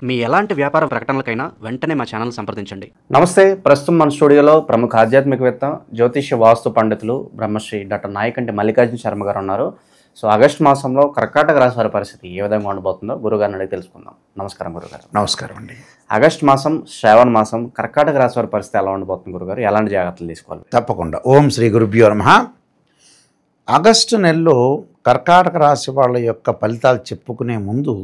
మీ ఎలాంటి వ్యాపార ప్రకటనలకైనా వెంటనే మా ఛానల్ సంప్రదించండి. నమస్తే. ప్రస్తుతం మన స్టూడియోలో ప్రముఖ ఆధ్యాత్మికవేత్త, జ్యోతిష్య వాస్తు పండితులు బ్రహ్మశ్రీ డాక్టర్ నాయకంటి మల్లికార్జున శర్మ గారు ఉన్నారు. సో ఆగస్టు మాసంలో కర్కాటక రాశి వారి పరిస్థితి ఏ విధంగా ఉండబోతుందో గురుగారిని అడిగి తెలుసుకుందాం. నమస్కారం గురుగారు. నమస్కారం అండి. ఆగస్టు మాసం, శ్రావణ మాసం, కర్కాటక రాశి వారి పరిస్థితి ఎలా ఉండబోతుంది గురుగారు? ఎలాంటి జాగ్రత్తలు తీసుకోవాలి? తప్పకుండా. ఓం శ్రీ గురుభ్యో నమః. ఆగస్టు నెలలో కర్కాటక రాశి వాళ్ళ యొక్క ఫలితాలు చెప్పుకునే ముందు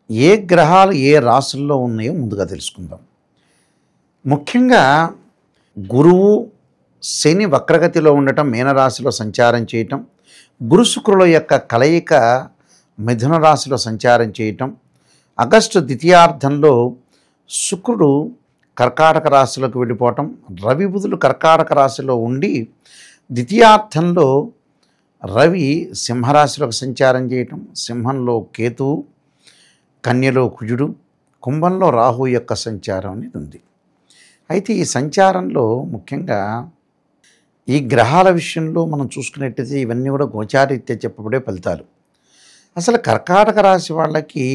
ఏ గ్రహాలు ఏ రాశుల్లో ఉన్నాయో ముందుగా తెలుసుకుందాం. ముఖ్యంగా గురువు శని వక్రగతిలో ఉండటం, మీనరాశిలో సంచారం చేయటం, గురు శుక్రుల యొక్క కలయిక మిథున రాశిలో సంచారం చేయటం, ఆగస్టు ద్వితీయార్థంలో శుక్రుడు కర్కాటక రాశిలోకి వెళ్ళిపోవటం, రవి బుధులు కర్కాటక రాశిలో ఉండి ద్వితీయార్థంలో రవి సింహరాశిలోకి సంచారం చేయటం, సింహంలో కేతువు, కన్యలో కుజుడు, కుంభంలో రాహు యొక్క సంచారం అనేది ఉంది. అయితే ఈ సంచారంలో ముఖ్యంగా ఈ గ్రహాల విషయంలో మనం చూసుకున్నట్టయితే ఇవన్నీ కూడా గోచారీత్యా చెప్పబడే ఫలితాలు. అసలు కర్కాటక రాశి వాళ్ళకి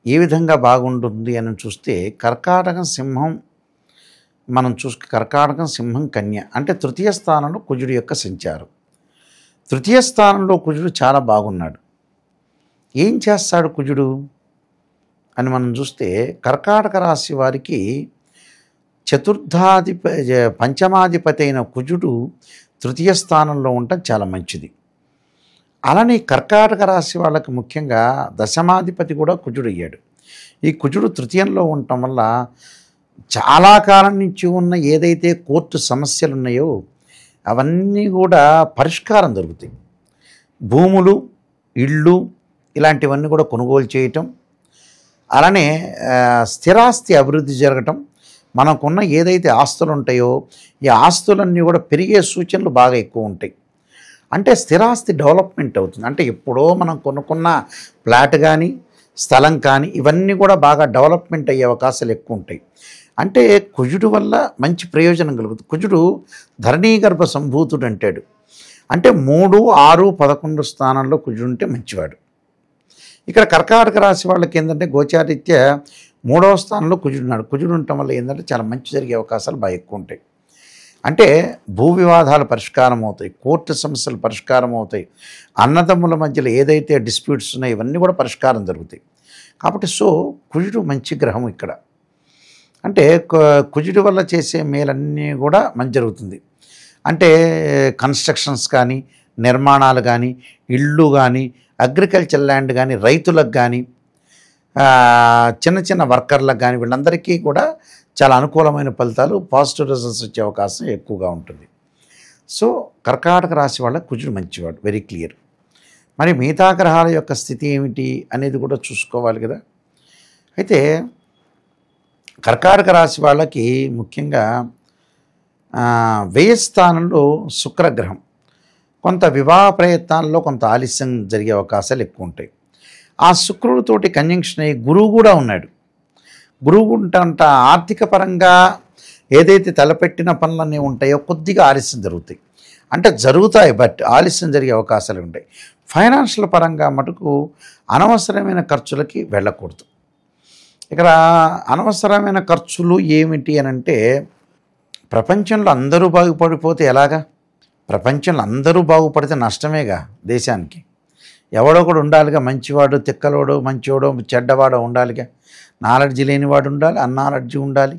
ఏ విధంగా బాగుంటుంది అని చూస్తే కర్కాటకం సింహం కర్కాటకం సింహం కన్య అంటే తృతీయ స్థానంలో కుజుడు యొక్క సంచారం. తృతీయ స్థానంలో కుజుడు చాలా బాగున్నాడు. ఏం చేస్తాడు కుజుడు అని మనం చూస్తే కర్కాటక రాశి వారికి పంచమాధిపతి అయిన కుజుడు తృతీయ స్థానంలో ఉండటం చాలా మంచిది. అలానే కర్కాటక రాశి వాళ్ళకి ముఖ్యంగా దశమాధిపతి కూడా కుజుడు అయ్యాడు. ఈ కుజుడు తృతీయంలో ఉండటం వల్ల చాలా కాలం నుంచి ఉన్న ఏదైతే కోర్టు సమస్యలు ఉన్నాయో అవన్నీ కూడా పరిష్కారం దొరుకుతాయి. భూములు, ఇళ్ళు ఇలాంటివన్నీ కూడా కొనుగోలు చేయటం, అలానే స్థిరాస్తి అభివృద్ధి జరగటం, మనకున్న ఏదైతే ఆస్తులు ఉంటాయో ఈ ఆస్తులన్నీ కూడా పెరిగే సూచనలు బాగా ఎక్కువ ఉంటాయి. అంటే స్థిరాస్తి డెవలప్మెంట్ అవుతుంది. అంటే ఎప్పుడో మనం కొనుక్కున్న ఫ్లాట్ కానీ స్థలం కానీ ఇవన్నీ కూడా బాగా డెవలప్మెంట్ అయ్యే అవకాశాలు ఎక్కువ ఉంటాయి. అంటే కుజుడు వల్ల మంచి ప్రయోజనం కలుగుతుంది. కుజుడు ధరణీగర్భ సంభూతుడు అంటాడు. అంటే 3, 6, 11 స్థానంలో కుజుడు ఉంటే మంచివాడు. ఇక్కడ కర్కాటక రాశి వాళ్ళకి ఏంటంటే గోచారీత్యా 3వ స్థానంలో కుజుడు ఉన్నాడు. కుజుడు ఉండటం వల్ల ఏంటంటే చాలా మంచి జరిగే అవకాశాలు బాగా ఎక్కువ ఉంటాయి. అంటే భూ వివాదాలు పరిష్కారం అవుతాయి, కోర్టు సమస్యలు పరిష్కారం అవుతాయి, అన్నదమ్ముల మధ్యలో ఏదైతే డిస్ప్యూట్స్ ఉన్నాయో ఇవన్నీ కూడా పరిష్కారం జరుగుతాయి. కాబట్టి కుజుడు మంచి గ్రహం ఇక్కడ. అంటే కుజుడి వల్ల చేసే మేలన్నీ కూడా మంచి జరుగుతుంది. అంటే కన్స్ట్రక్షన్స్ కానీ, నిర్మాణాలు కానీ, ఇళ్ళు కానీ, అగ్రికల్చర్ ల్యాండ్ కానీ, రైతులకు కానీ, చిన్న చిన్న వర్కర్లకు కానీ వీళ్ళందరికీ కూడా చాలా అనుకూలమైన ఫలితాలు, పాజిటివ్ రిజల్ట్స్ వచ్చే అవకాశం ఎక్కువగా ఉంటుంది. కర్కాటక రాశి వాళ్ళ కుజుడు మంచివాడు, వెరీ క్లియర్. మరి మిగతా గ్రహాల యొక్క స్థితి ఏమిటి అనేది కూడా చూసుకోవాలి కదా. అయితే కర్కాటక రాశి వాళ్ళకి ముఖ్యంగా వ్యయ స్థానంలో శుక్రగ్రహం, కొంత వివాహ ప్రయత్నాల్లో కొంత ఆలస్యం జరిగే అవకాశాలు ఎక్కువ ఉంటాయి. ఆ శుక్రుడితోటి కంజంక్షన్ అయ్యి గురువు కూడా ఉన్నాడు. గురువు ఉంటంట ఆర్థిక పరంగా ఏదైతే తలపెట్టిన పనులన్నీ ఉంటాయో కొద్దిగా ఆలస్యం జరుగుతాయి. అంటే జరుగుతాయి, బట్ ఆలస్యం జరిగే అవకాశాలు ఉంటాయి. ఫైనాన్షియల్ పరంగా మటుకు అనవసరమైన ఖర్చులకి వెళ్ళకూడదు. ఇక్కడ అనవసరమైన ఖర్చులు ఏమిటి అని అంటే, ప్రపంచంలో అందరూ బాగుపడిపోతే ఎలాగా? ప్రపంచంలో అందరూ బాగుపడితే నష్టమేగా దేశానికి. ఎవడో కూడా ఉండాలిగా, మంచివాడు, తిక్కలోడు, మంచివాడు, చెడ్డవాడు ఉండాలిగా. నాలెడ్జి లేనివాడు ఉండాలి, అన్నాలెడ్జి ఉండాలి,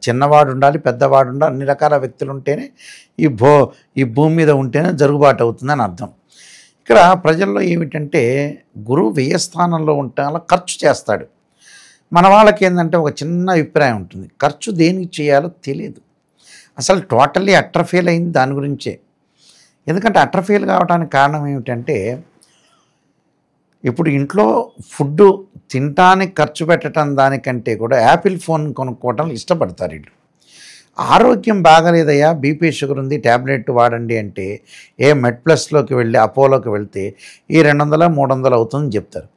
చిన్నవాడు ఉండాలి, పెద్దవాడు ఉండాలి. అన్ని రకాల వ్యక్తులు ఉంటేనే ఈ భూమి మీద ఉంటేనే జరుగుబాటు అవుతుందని అర్థం. ఇక్కడ ప్రజల్లో ఏమిటంటే గురువు వ్యయస్థానంలో ఉంటే అలా ఖర్చు చేస్తాడు. మన వాళ్ళకి ఏంటంటే ఒక చిన్న అభిప్రాయం ఉంటుంది, ఖర్చు దేనికి చేయాలో తెలియదు. అసలు టోటల్లీ అట్రఫెయిల్ అయింది దాని గురించే. ఎందుకంటే అట్రఫెయిల్ కావడానికి కారణం ఏమిటంటే, ఇప్పుడు ఇంట్లో ఫుడ్ తినటానికి ఖర్చు పెట్టడం దానికంటే కూడా యాపిల్ ఫోన్ కొనుక్కోవటం ఇష్టపడతారు వీళ్ళు. ఆరోగ్యం బాగలేదయ్యా, బీపీ షుగర్ ఉంది, ట్యాబ్లెట్ వాడండి అంటే మెడ్ ప్లస్లోకి వెళ్ళి అపోలోకి వెళ్తే ఈ 200, 300 అవుతుందని చెప్తారు.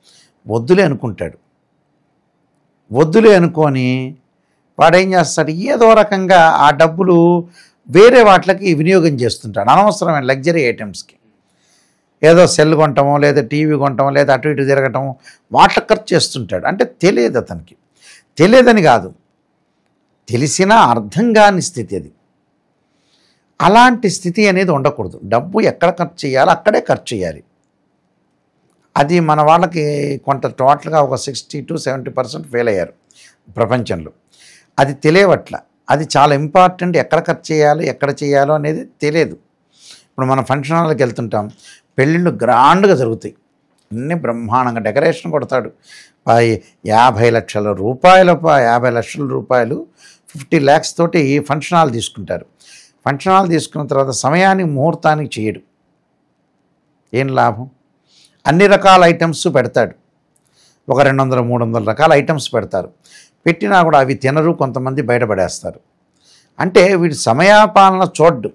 వద్దులే అనుకుంటాడు. వద్దులే అనుకొని వాడేం చేస్తాడు, ఏదో రకంగా ఆ డబ్బులు వేరే వాటికి వినియోగం చేస్తుంటాడు, అనవసరమైన లగ్జరీ ఐటమ్స్కి. ఏదో సెల్ కొంటామో లేదా టీవీ కొంటామో లేదా అటు ఇటు తిరగటమో వాటికి ఖర్చు చేస్తుంటాడు. అంటే తెలియదు అతనికి, తెలియదని కాదు, తెలిసినా అర్థం కాని స్థితి అది. అలాంటి స్థితి అనేది ఉండకూడదు. డబ్బు ఎక్కడ ఖర్చు చేయాలో అక్కడే ఖర్చు చేయాలి. అది మన వాళ్ళకి కొంత టోటల్గా ఒక 60 to 70% ఫెయిల్ అయ్యారు ప్రపంచంలో. అది తెలియవట్ల. అది చాలా ఇంపార్టెంట్. ఎక్కడ ఖర్చు చేయాలో ఎక్కడ చేయాలో అనేది తెలియదు. ఇప్పుడు మనం ఫంక్షన్ హాల్కి వెళ్తుంటాం, పెళ్ళిళ్ళు గ్రాండ్గా జరుగుతాయి, అన్నీ బ్రహ్మాండంగా డెకరేషన్ కొడతాడు. 50 లక్షల రూపాయలు 50 lakhs తోటి ఫంక్షన్ హాల్ తీసుకుంటారు. ఫంక్షన్ హాల్ తీసుకున్న తర్వాత సమయానికి ముహూర్తానికి చేయడు. ఏం లాభం? అన్ని రకాల ఐటమ్స్ పెడతాడు. ఒక 200-300 రకాల ఐటమ్స్ పెడతారు. పెట్టినా కూడా అవి తినరు, కొంతమంది బయటపడేస్తారు. అంటే వీడు సమయాపాలన చూడ్డు.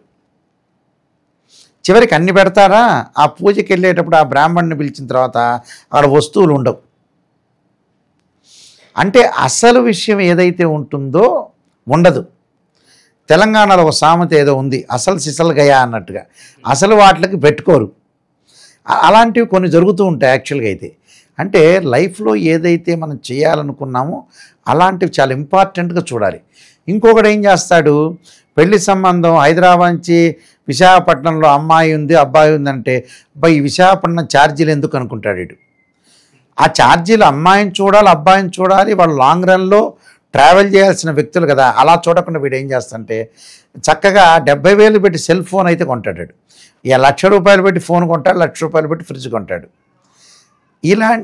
చివరికి అన్ని పెడతారా, ఆ పూజకి వెళ్ళేటప్పుడు ఆ బ్రాహ్మణ్ణి పిలిచిన తర్వాత అక్కడ వస్తువులు ఉండవు. అంటే అసలు విషయం ఏదైతే ఉంటుందో ఉండదు. తెలంగాణలో ఒక సామెత ఏదో ఉంది, అసలు సిసలు గయా అన్నట్టుగా. అసలు వాటికి పెట్టుకోరు. అలాంటివి కొన్ని జరుగుతూ ఉంటాయి యాక్చువల్గా. అయితే అంటే లైఫ్లో ఏదైతే మనం చేయాలనుకున్నామో అలాంటివి చాలా ఇంపార్టెంట్గా చూడాలి. ఇంకొకటి ఏం చేస్తాడు, పెళ్లి సంబంధం హైదరాబాద్ నుంచి విశాఖపట్నంలో అమ్మాయి ఉంది అబ్బాయి ఉందంటే ఈ విశాఖపట్నం ఛార్జీలు ఎందుకు అనుకుంటాడు వీడు. ఆ ఛార్జీలు అమ్మాయిని చూడాలి అబ్బాయిని చూడాలి, వాళ్ళు లాంగ్ రన్లో ట్రావెల్ చేయాల్సిన వ్యక్తులు కదా. అలా చూడకుండా వీడు ఏం చేస్తాడంటే చక్కగా 70,000 పెట్టి సెల్ ఫోన్ అయితే కొంటాడు. ఇక ₹1,00,000 పెట్టి ఫోన్ కొంటాడు, ₹1,00,000 పెట్టి ఫ్రిడ్జ్ కొంటాడు.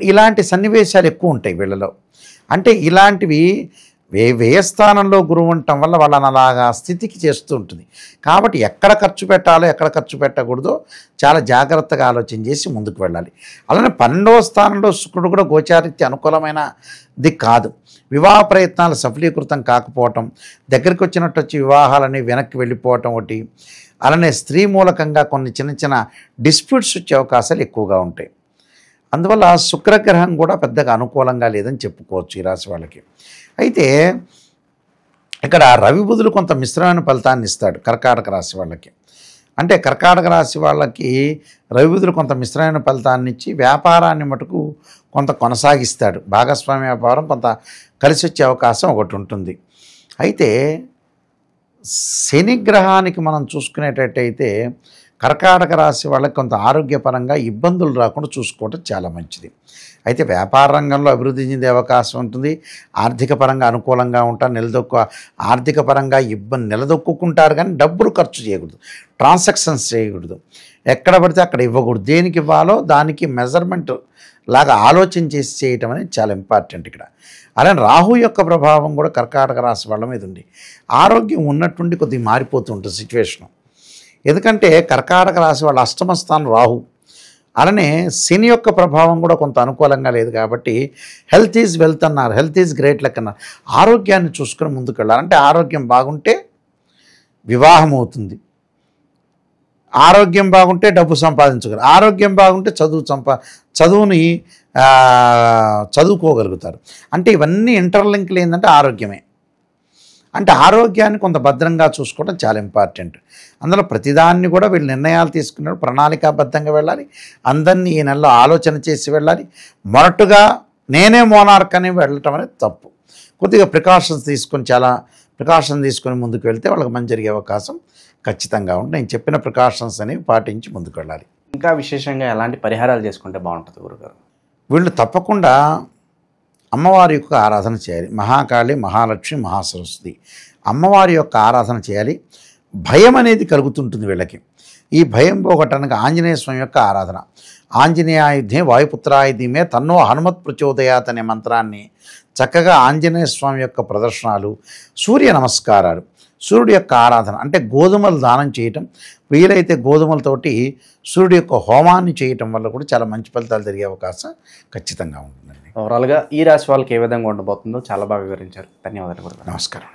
ఇలాంటి సన్నివేశాలు ఎక్కువ ఉంటాయి వీళ్ళలో. అంటే ఇలాంటివి వ్యయ స్థానంలో గురువు ఉండటం వల్ల వాళ్ళని అలాగా స్థితికి చేస్తూ ఉంటుంది. కాబట్టి ఎక్కడ ఖర్చు పెట్టాలో ఎక్కడ ఖర్చు పెట్టకూడదో చాలా జాగ్రత్తగా ఆలోచన చేసి ముందుకు వెళ్ళాలి. అలానే 12వ స్థానంలో శుక్రుడు కూడా గోచారిత్య అనుకూలమైనది కాదు. వివాహ ప్రయత్నాలు సఫలీకృతం కాకపోవటం, దగ్గరికి వచ్చినట్టు వచ్చి వివాహాలని వెనక్కి వెళ్ళిపోవటం ఒకటి. అలానే స్త్రీ మూలకంగా కొన్ని చిన్న చిన్న డిస్ప్యూట్స్ వచ్చే అవకాశాలు ఎక్కువగా ఉంటాయి. అందువల్ల శుక్రగ్రహం కూడా పెద్దగా అనుకూలంగా లేదని చెప్పుకోవచ్చు ఈ రాశి వాళ్ళకి. అయితే ఇక్కడ రవి బుధులు కొంత మిశ్రమైన ఫలితాన్ని ఇస్తాడు కర్కాటక రాశి వాళ్ళకి. అంటే కర్కాటక రాశి వాళ్ళకి రవి బుధులు కొంత మిశ్రమైన ఫలితాన్ని ఇచ్చి వ్యాపారాన్ని మటుకు కొంత కొనసాగిస్తాడు. భాగస్వామ్య వ్యాపారం కొంత కలిసి వచ్చే అవకాశం ఒకటి ఉంటుంది. అయితే శని గ్రహానికి మనం చూసుకునేటట్టయితే కర్కాటక రాశి వాళ్ళకి కొంత ఆరోగ్యపరంగా ఇబ్బందులు రాకుండా చూసుకోవడం చాలా మంచిది. అయితే వ్యాపార రంగంలో అభివృద్ధి చెందే అవకాశం ఉంటుంది. ఆర్థిక పరంగా అనుకూలంగా ఉంటారు. ఆర్థిక పరంగా నిలదొక్కుంటారు, కానీ డబ్బులు ఖర్చు చేయకూడదు, ట్రాన్సాక్షన్స్ చేయకూడదు, ఎక్కడ పడితే అక్కడ ఇవ్వకూడదు. దేనికి ఇవ్వాలో దానికి మెజర్మెంట్ లాగా ఆలోచన చేసి చేయటం అనేది చాలా ఇంపార్టెంట్ ఇక్కడ. అలానే రాహు యొక్క ప్రభావం కూడా కర్కాటక రాశి వాళ్ళ మీద ఉంది. ఆరోగ్యం ఉన్నట్టుండి కొద్దిగా మారిపోతూ ఉంటుంది సిచ్యువేషను. ఎందుకంటే కర్కాటక రాశి వాళ్ళ అష్టమ స్థానం రాహు. అలానే శని యొక్క ప్రభావం కూడా కొంత అనుకూలంగా లేదు. కాబట్టి హెల్త్ ఈజ్ వెల్త్ అన్నారు, హెల్త్ ఈజ్ గ్రేట్ లక్ అన్నారు. ఆరోగ్యాన్ని చూసుకొని ముందుకు వెళ్ళాలంటే ఆరోగ్యం బాగుంటే వివాహం అవుతుంది, ఆరోగ్యం బాగుంటే డబ్బు సంపాదించగలరు, ఆరోగ్యం బాగుంటే చదువుని చదువుకోగలుగుతారు. అంటే ఇవన్నీ ఇంటర్లింక్లు ఏంటంటే ఆరోగ్యమే. అంటే ఆరోగ్యాన్ని కొంత భద్రంగా చూసుకోవడం చాలా ఇంపార్టెంట్. అందులో ప్రతిదాన్ని కూడా వీళ్ళు నిర్ణయాలు తీసుకున్నప్పుడు ప్రణాళికాబద్ధంగా వెళ్ళాలి. అందరినీ ఈ నెలలో ఆలోచన చేసి వెళ్ళాలి. మొరటుగా నేనే మోనార్క్ అని వెళ్ళటం అనేది తప్పు. కొద్దిగా ప్రికాషన్స్ తీసుకొని ముందుకు వెళ్తే వాళ్ళకి మంచి జరిగే అవకాశం ఖచ్చితంగా ఉంటుంది. నేను చెప్పిన ప్రికాషన్స్ అనేవి పాటించి ముందుకు వెళ్ళాలి. ఇంకా విశేషంగా ఎలాంటి పరిహారాలు చేసుకుంటే బాగుంటుంది గురుగారు? వీళ్ళు తప్పకుండా అమ్మవారి యొక్క ఆరాధన చేయాలి. మహాకాళి, మహాలక్ష్మి, మహాసరస్వతి అమ్మవారి యొక్క ఆరాధన చేయాలి. భయం అనేది కలుగుతుంటుంది వీళ్ళకి. ఈ భయం పోగొట్టడానికి ఆంజనేయ స్వామి యొక్క ఆరాధన. ఆంజనేయాయుధే వాయుపుత్రాయుధమే తన్నో హనుమత్ ప్రచోదయాత్ అనే మంత్రాన్ని చక్కగా ఆంజనేయ స్వామి యొక్క ప్రదర్శనాలు, సూర్య నమస్కారాలు, సూర్యుడి యొక్క ఆరాధన అంటే గోధుమలు దానం చేయటం, వీలైతే గోధుమలతోటి సూర్యుడి యొక్క హోమాన్ని చేయటం వల్ల కూడా చాలా మంచి ఫలితాలు జరిగే అవకాశం ఖచ్చితంగా ఉంటుందండి. ఓవరాల్గా ఈ రాశి వాళ్ళకి ఏ విధంగా ఉండబోతుందో చాలా బాగా వివరించారు. ధన్యవాదాలు గురుగారు. నమస్కారం.